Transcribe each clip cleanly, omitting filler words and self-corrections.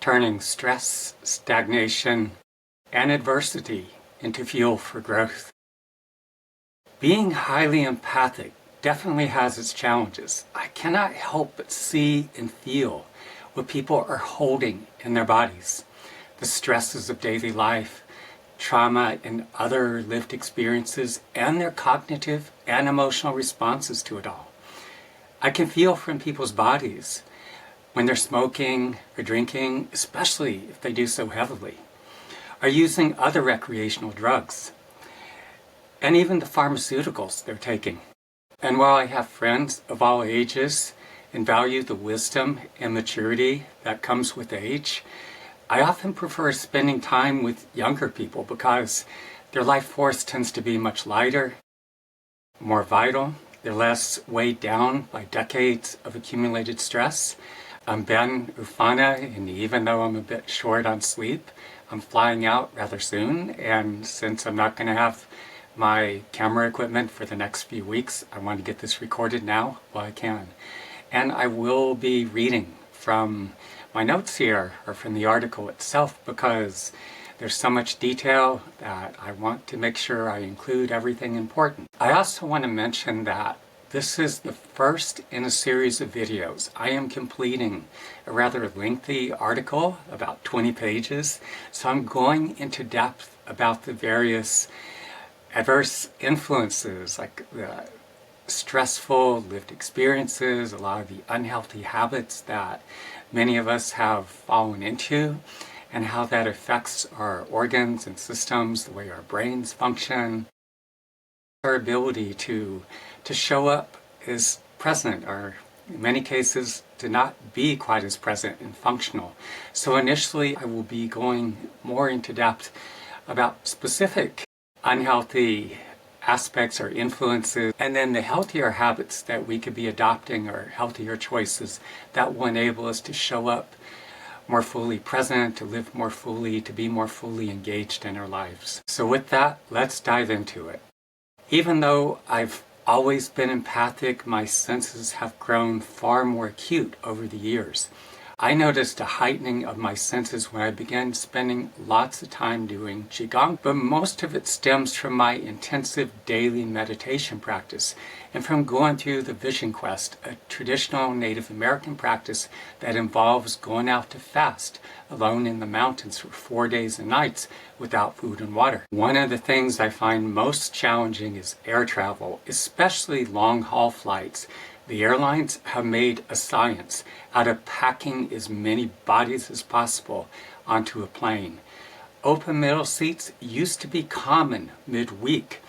turning stress, stagnation, and adversity into fuel for growth. Being highly empathic definitely has its challenges. I cannot help but see and feel what people are holding in their bodies. The stresses of daily life, trauma and other lived experiences, and their cognitive and emotional responses to it all. I can feel from people's bodies when they're smoking or drinking, especially if they do so heavily, are using other recreational drugs, and even the pharmaceuticals they're taking. And while I have friends of all ages and value the wisdom and maturity that comes with age, I often prefer spending time with younger people because their life force tends to be much lighter, more vital. They're less weighed down by decades of accumulated stress. I'm Ben Oofana, and even though I'm a bit short on sleep, I'm flying out rather soon, and since I'm not going to have my camera equipment for the next few weeks, I want to get this recorded now while I can. And I will be reading from my notes here, or from the article itself, because there's so much detail that I want to make sure I include everything important. I also want to mention that this is the first in a series of videos. I am completing a rather lengthy article, about 20 pages, so I'm going into depth about the various adverse influences, like the stressful lived experiences, a lot of the unhealthy habits that many of us have fallen into, and how that affects our organs and systems, the way our brains function. Our ability to show up is present, or in many cases to not be quite as present and functional. So initially I will be going more into depth about specific unhealthy aspects or influences, and then the healthier habits that we could be adopting, or healthier choices that will enable us to show up more fully present, to live more fully, to be more fully engaged in our lives. So with that, let's dive into it. Even though I've always been empathic, my senses have grown far more acute over the years. I noticed a heightening of my senses when I began spending lots of time doing Qigong, but most of it stems from my intensive daily meditation practice and from going through the Vision Quest, a traditional Native American practice that involves going out to fast alone in the mountains for 4 days and nights without food and water. One of the things I find most challenging is air travel, especially long-haul flights. The airlines have made a science out of packing as many bodies as possible onto a plane. Open middle seats used to be common midweek.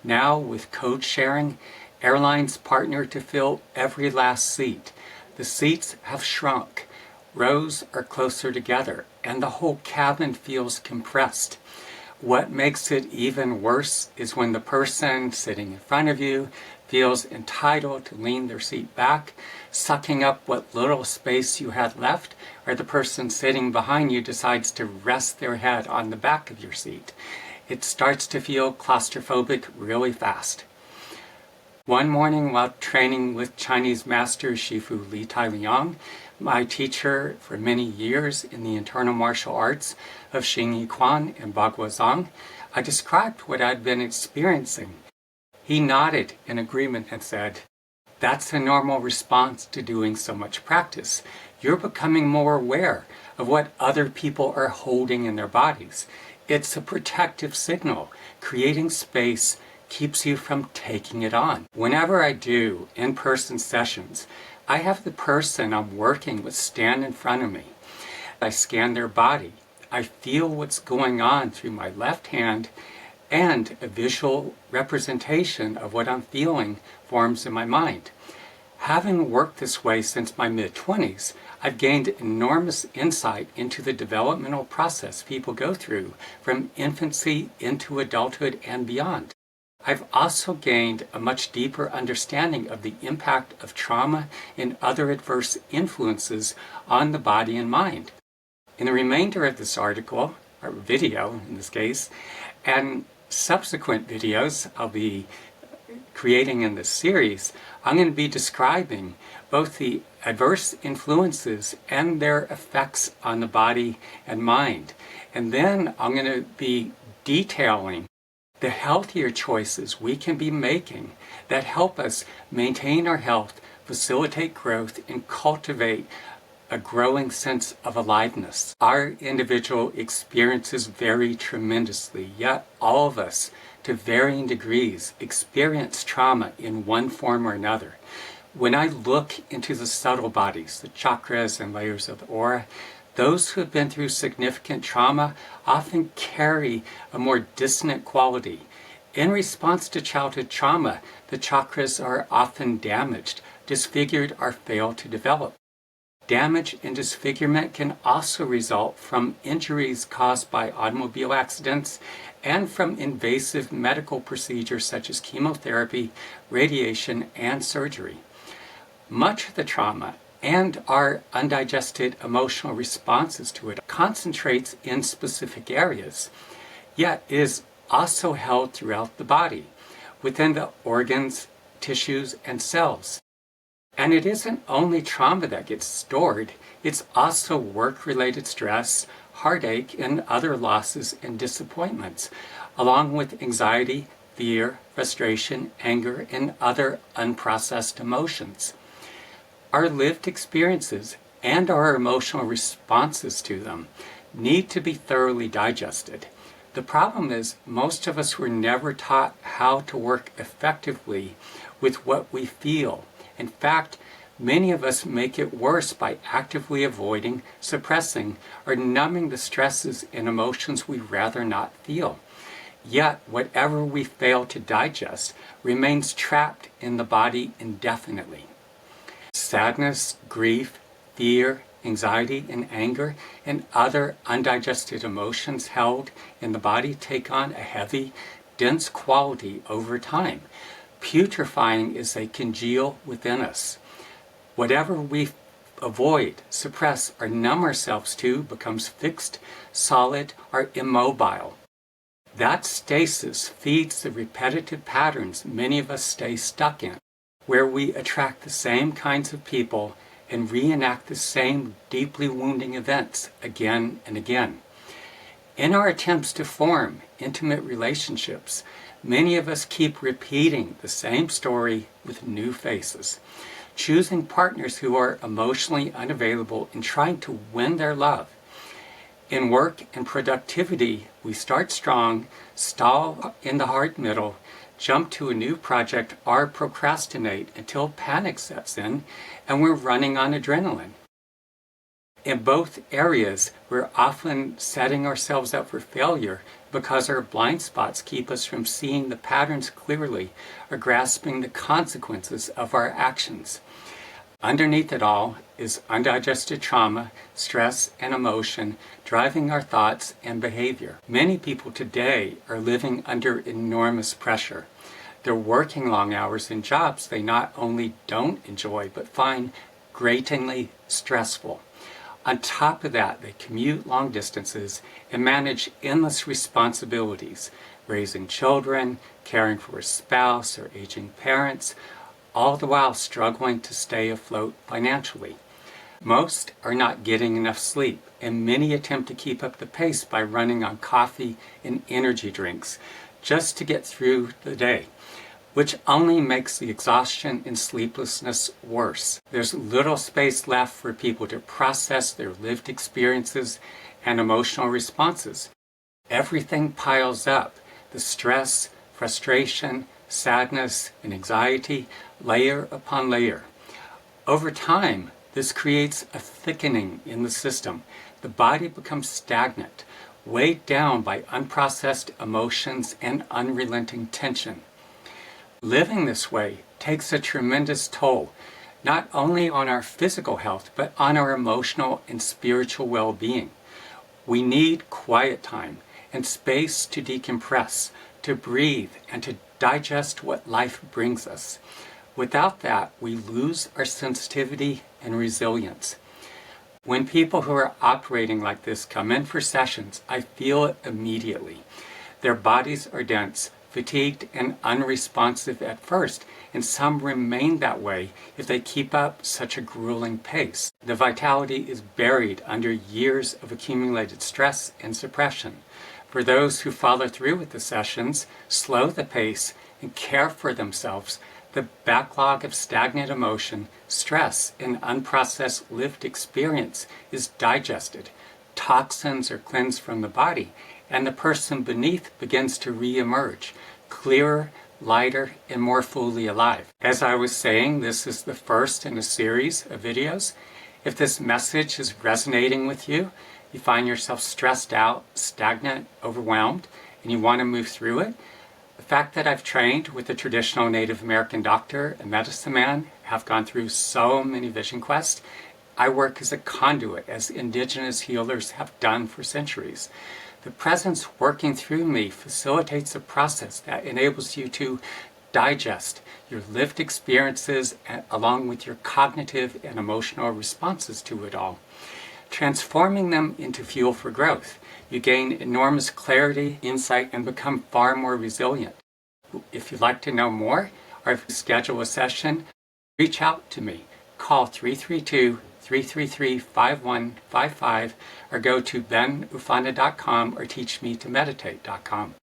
Now, with code sharing, airlines partner to fill every last seat. The seats have shrunk, rows are closer together, and the whole cabin feels compressed. What makes it even worse is when the person sitting in front of you feels entitled to lean their seat back, sucking up what little space you had left, or the person sitting behind you decides to rest their head on the back of your seat. It starts to feel claustrophobic really fast. One morning while training with Chinese master Shifu Li Tailiang, my teacher for many years in the internal martial arts of Xing Yi Quan and Baguazhang, I described what I'd been experiencing. He nodded in agreement and said, "That's a normal response to doing so much practice. You're becoming more aware of what other people are holding in their bodies. It's a protective signal. Creating space keeps you from taking it on." Whenever I do in-person sessions, I have the person I'm working with stand in front of me. I scan their body. I feel what's going on through my left hand, and a visual representation of what I'm feeling forms in my mind. Having worked this way since my mid-20s, I've gained enormous insight into the developmental process people go through from infancy into adulthood and beyond. I've also gained a much deeper understanding of the impact of trauma and other adverse influences on the body and mind. In the remainder of this article, or video in this case, and subsequent videos I'll be creating in this series, I'm going to be describing both the adverse influences and their effects on the body and mind. And then I'm going to be detailing the healthier choices we can be making that help us maintain our health, facilitate growth, and cultivate a growing sense of aliveness. Our individual experiences vary tremendously, yet all of us, to varying degrees, experience trauma in one form or another. When I look into the subtle bodies, the chakras and layers of the aura, those who have been through significant trauma often carry a more dissonant quality. In response to childhood trauma, the chakras are often damaged, disfigured, or fail to develop. Damage and disfigurement can also result from injuries caused by automobile accidents and from invasive medical procedures such as chemotherapy, radiation, and surgery. Much of the trauma and our undigested emotional responses to it concentrates in specific areas, yet is also held throughout the body, within the organs, tissues, and cells. And it isn't only trauma that gets stored, it's also work-related stress, heartache, and other losses and disappointments, along with anxiety, fear, frustration, anger, and other unprocessed emotions. Our lived experiences and our emotional responses to them need to be thoroughly digested. The problem is most of us were never taught how to work effectively with what we feel. In fact, many of us make it worse by actively avoiding, suppressing, or numbing the stresses and emotions we'd rather not feel. Yet, whatever we fail to digest remains trapped in the body indefinitely. Sadness, grief, fear, anxiety, and anger, and other undigested emotions held in the body take on a heavy, dense quality over time. Putrefying as they congeal within us. Whatever we avoid, suppress, or numb ourselves to becomes fixed, solid, or immobile. That stasis feeds the repetitive patterns many of us stay stuck in, where we attract the same kinds of people and reenact the same deeply wounding events again and again. In our attempts to form intimate relationships, many of us keep repeating the same story with new faces, choosing partners who are emotionally unavailable and trying to win their love. In work and productivity, we start strong, stall in the hard middle, jump to a new project, or procrastinate until panic sets in and we're running on adrenaline. In both areas, we're often setting ourselves up for failure because our blind spots keep us from seeing the patterns clearly or grasping the consequences of our actions. Underneath it all is undigested trauma, stress, and emotion driving our thoughts and behavior. Many people today are living under enormous pressure. They're working long hours in jobs they not only don't enjoy but find gratingly stressful. On top of that, they commute long distances and manage endless responsibilities, raising children, caring for a spouse or aging parents, all the while struggling to stay afloat financially. Most are not getting enough sleep, and many attempt to keep up the pace by running on coffee and energy drinks just to get through the day, which only makes the exhaustion and sleeplessness worse. There's little space left for people to process their lived experiences and emotional responses. Everything piles up. The stress, frustration, sadness, and anxiety, layer upon layer. Over time, this creates a thickening in the system. The body becomes stagnant, weighed down by unprocessed emotions and unrelenting tension. Living this way takes a tremendous toll, not only on our physical health, but on our emotional and spiritual well-being. We need quiet time and space to decompress, to breathe, and to digest what life brings us. Without that, we lose our sensitivity and resilience. When people who are operating like this come in for sessions, I feel it immediately. Their bodies are dense, fatigued and unresponsive at first, and some remain that way if they keep up such a grueling pace. The vitality is buried under years of accumulated stress and suppression. For those who follow through with the sessions, slow the pace, and care for themselves, the backlog of stagnant emotion, stress, and unprocessed lived experience is digested. Toxins are cleansed from the body, and the person beneath begins to re-emerge, clearer, lighter, and more fully alive. As I was saying, this is the first in a series of videos. If this message is resonating with you, you find yourself stressed out, stagnant, overwhelmed, and you want to move through it, the fact that I've trained with a traditional Native American doctor and medicine man, have gone through so many vision quests, I work as a conduit, as indigenous healers have done for centuries. The presence working through me facilitates a process that enables you to digest your lived experiences along with your cognitive and emotional responses to it all, transforming them into fuel for growth. You gain enormous clarity, insight, and become far more resilient. If you'd like to know more or schedule a session, reach out to me. Call 332-333-5155 or go to benoofana.com or teachmetomeditate.com.